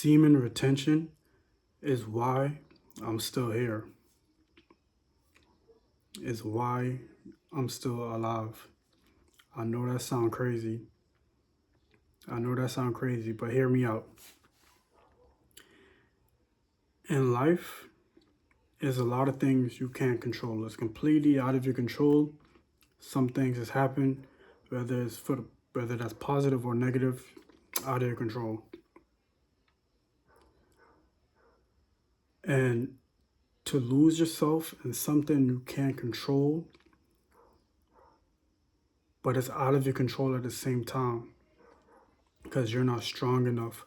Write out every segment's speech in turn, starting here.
Semen retention is why I'm still here, is why I'm still alive. I know that sounds crazy. But hear me out. In life, there's a lot of things you can't control. It's completely out of your control. Some things has happened, whether that's positive or negative, out of your control. And to lose yourself in something you can't control, but it's out of your control at the same time because you're not strong enough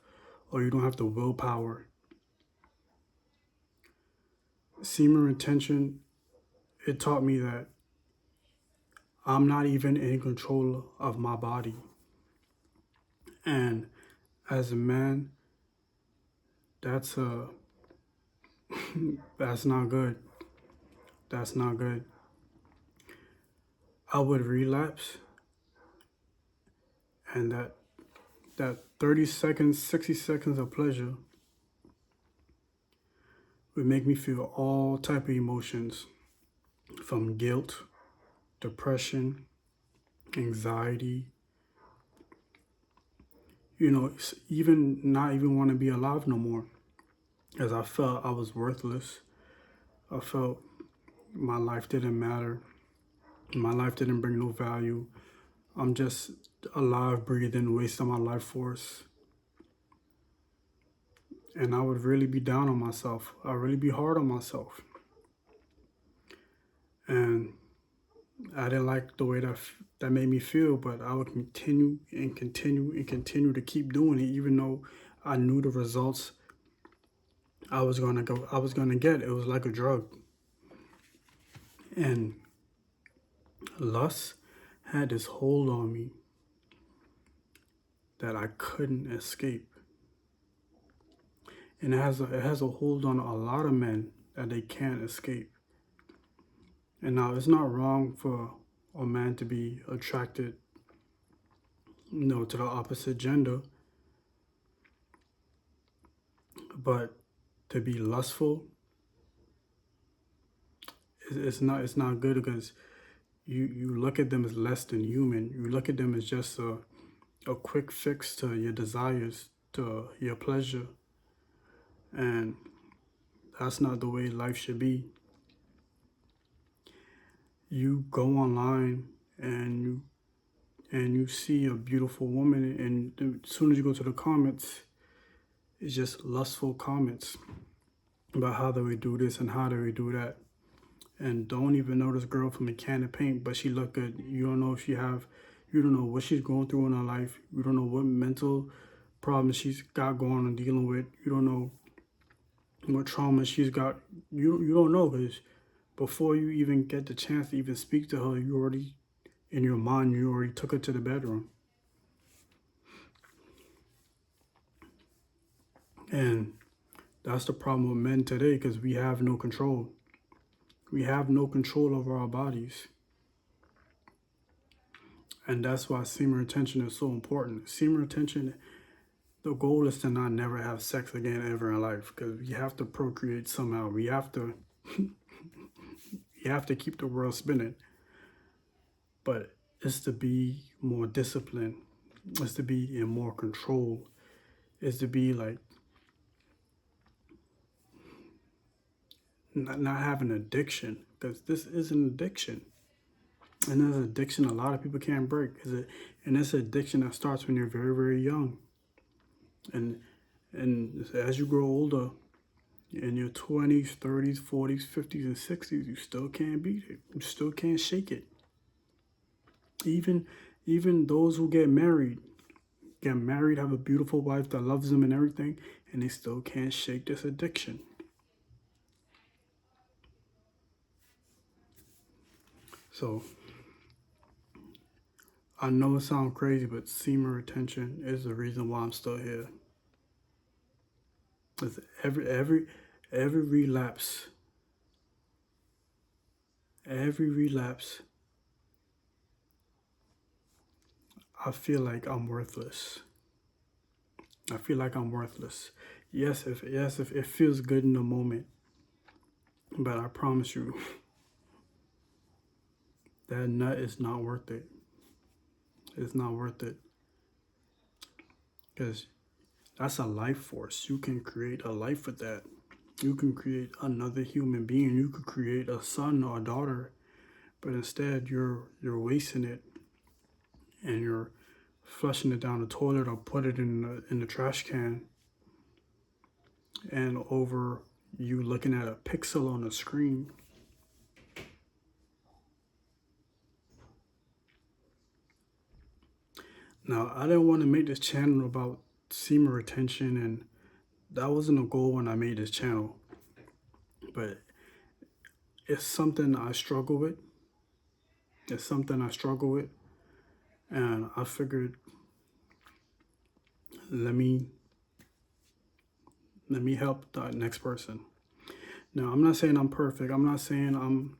or you don't have the willpower. Semen retention, it taught me that I'm not even in control of my body. And as a man, that's that's not good. That's not good. I would relapse, and that 30 seconds, 60 seconds of pleasure would make me feel all type of emotions, from guilt, depression, anxiety, even not even want to be alive no more, as I felt I was worthless. I felt my life didn't matter. My life didn't bring no value. I'm just alive, breathing, wasting my life force. And I would really be down on myself. I'd really be hard on myself. And I didn't like the way that made me feel, but I would continue and continue and continue to keep doing it, even though I knew the results I was gonna get. It was like a drug. And lust had this hold on me that I couldn't escape. And it has a hold on a lot of men that they can't escape. And now it's not wrong for a man to be attracted, to the opposite gender, but to be lustful, it's not good, because you look at them as less than human. You look at them as just a quick fix to your desires, to your pleasure, and that's not the way life should be. You go online and you see a beautiful woman, and as soon as you go to the comments, it's just lustful comments about how do we do this and how do we do that. And don't even know this girl from a can of paint, but she look good. You don't know you don't know what she's going through in her life. You don't know what mental problems she's got going on and dealing with. You don't know what trauma she's got. You don't know, because before you even get the chance to even speak to her, you already, in your mind, you already took her to the bedroom. And that's the problem with men today, because we have no control. We have no control over our bodies. And that's why semen retention is so important. Semen retention, the goal is to not never have sex again ever in life, because we have to procreate somehow. We have to keep the world spinning. But it's to be more disciplined. It's to be in more control. It's to be like not having addiction, because this is an addiction. And there's an addiction a lot of people can't break. And it's an addiction that starts when you're very, very young. And as you grow older, in your 20s, 30s, 40s, 50s, and 60s, you still can't beat it. You still can't shake it. Even those who get married, have a beautiful wife that loves them and everything, and they still can't shake this addiction. So I know it sounds crazy, but semen retention is the reason why I'm still here. It's every relapse, I feel like I'm worthless. I feel like I'm worthless. If it feels good in the moment, but I promise you, that nut is not worth it. It's not worth it because that's a life force. You can create a life with that. You can create another human being. You could create a son or a daughter, but instead you're wasting it and you're flushing it down the toilet or put it in the trash can, and over you looking at a pixel on the screen. Now, I didn't want to make this channel about semen retention, and that wasn't a goal when I made this channel, but it's something I struggle with. It's something I struggle with, and I figured let me help the next person. Now, I'm not saying I'm perfect. I'm not saying I'm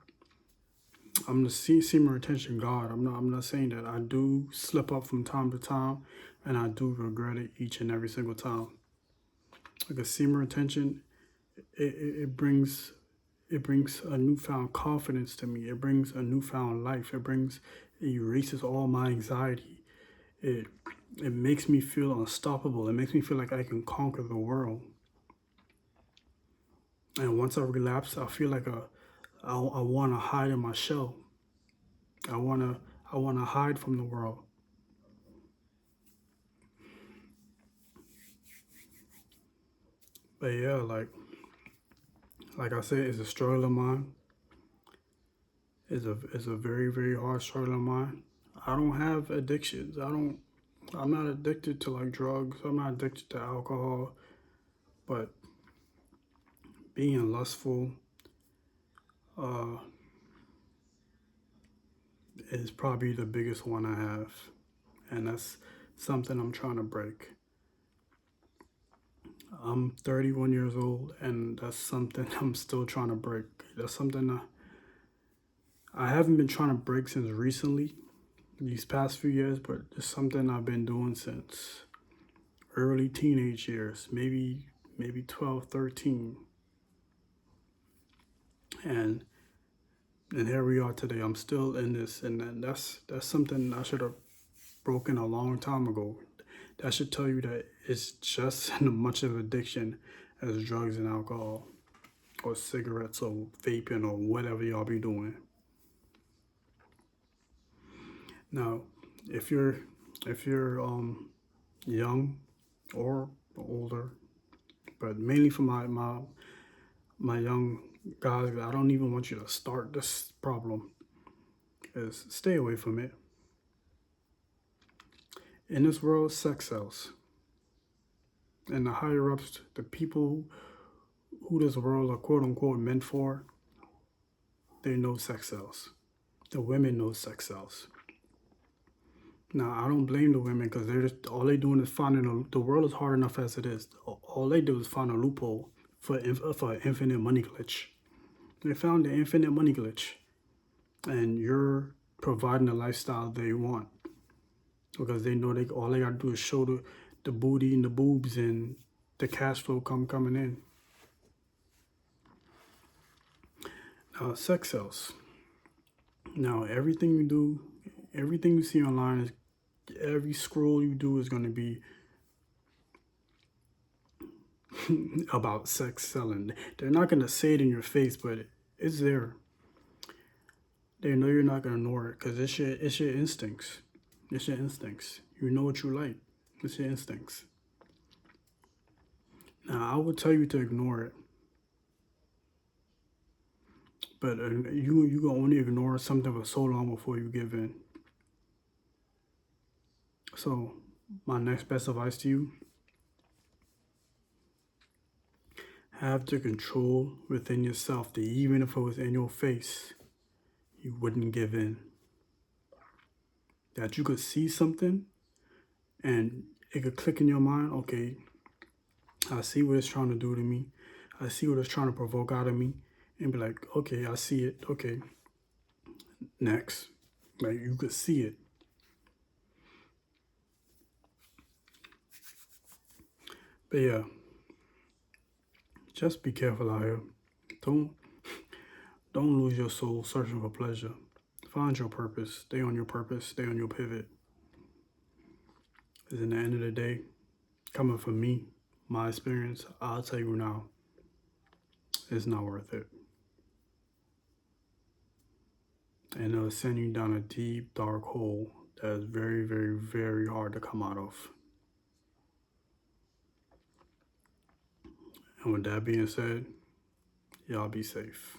the semen retention god. I'm not saying that. I do slip up from time to time, and I do regret it each and every single time. Because semen retention, it brings a newfound confidence to me. It brings a newfound life. It erases all my anxiety. It makes me feel unstoppable. It makes me feel like I can conquer the world. And once I relapse, I feel like I want to hide in my shell. I want to hide from the world. But yeah, like I said, it's a struggle of mine. It's a very, very hard struggle of mine. I don't have addictions. I'm not addicted to like drugs. I'm not addicted to alcohol. But being lustful is probably the biggest one I have. And that's something I'm trying to break. I'm 31 years old, and that's something I'm still trying to break. That's something I haven't been trying to break since recently, these past few years, but it's something I've been doing since early teenage years, maybe 12, 13. And here we are today. I'm still in this, and that's something I should have broken a long time ago. That should tell you that it's just as much of addiction as drugs and alcohol, or cigarettes, or vaping, or whatever y'all be doing. Now, if you're young or older, but mainly for my young guys, I don't even want you to start this problem. Is stay away from it. In this world, sex sells. And the higher ups, the people who this world are quote unquote meant for, they know sex sells. The women know sex sells. Now, I don't blame the women because all they doing is finding the world is hard enough as it is. All they do is find a loophole for an infinite money glitch. They found the infinite money glitch, and you're providing the lifestyle they want because they know all they gotta do is show the booty and the boobs, and the cash flow coming in. Now, sex sells. Now, everything you do, everything you see online, every scroll you do is going to be about sex selling. They're not going to say it in your face, but it's there. They know you're not going to ignore it because it's your instincts. It's your instincts. You know what you like. It's your instincts. Now, I would tell you to ignore it. But you can only ignore something for so long before you give in. So, my next best advice to you, have the control within yourself that even if it was in your face, you wouldn't give in. That you could see something and it could click in your mind, okay, I see what it's trying to do to me. I see what it's trying to provoke out of me. And be like, okay, I see it. Okay, next. Like, you could see it. But yeah, just be careful out here. Don't don't lose your soul searching for pleasure. Find your purpose. Stay on your purpose. Stay on your pivot. Because in the end of the day, coming from me, my experience, I'll tell you now, it's not worth it. And it'll send you down a deep, dark hole that is very, very, very hard to come out of. And with that being said, y'all be safe.